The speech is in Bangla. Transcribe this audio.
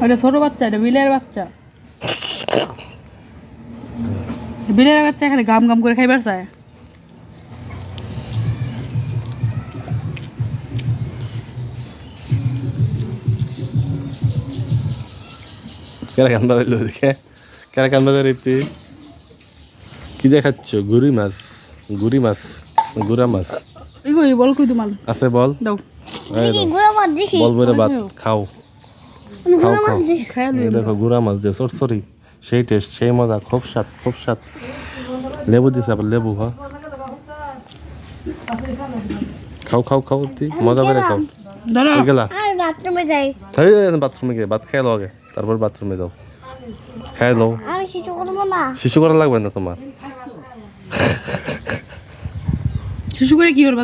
ওটা ছোট বাচ্চা, এটা বিলের বাচ্চা। বিলের বাচ্চা এখানে গাম গাম করে খাইবার চায়। কেরা কান্দা দিল দেখে, কেরা কান্দা দেয় রে? কি দেখাচ্ছ? গুড়ি মাছ, গুড়ি মাছ, গুড়া মাছ এগুই বল কই তোমার আছে? বল দাও। এই দাও। বল বলে ভাত খাও, খাও খাও। এই দেখো গুড়া মাছ যে সরসরি, সেই টেস্ট, সেই মজা, খুব স্বাদ, খুব স্বাদ। লেবু দিছে আবার, লেবু। হ্যাঁ, খাও খাও খাও, মজা করে খাও। ধরো গেলা বাথরুমে যাই। বাথরুমে গিয়ে ভাত খেয়ে আগে, তারপর বাথরুমে যাও, খেয়ে দাও। আমি শিশু করবো না। শিশু করা লাগবে না তোমার। শিশু করে কি করবা?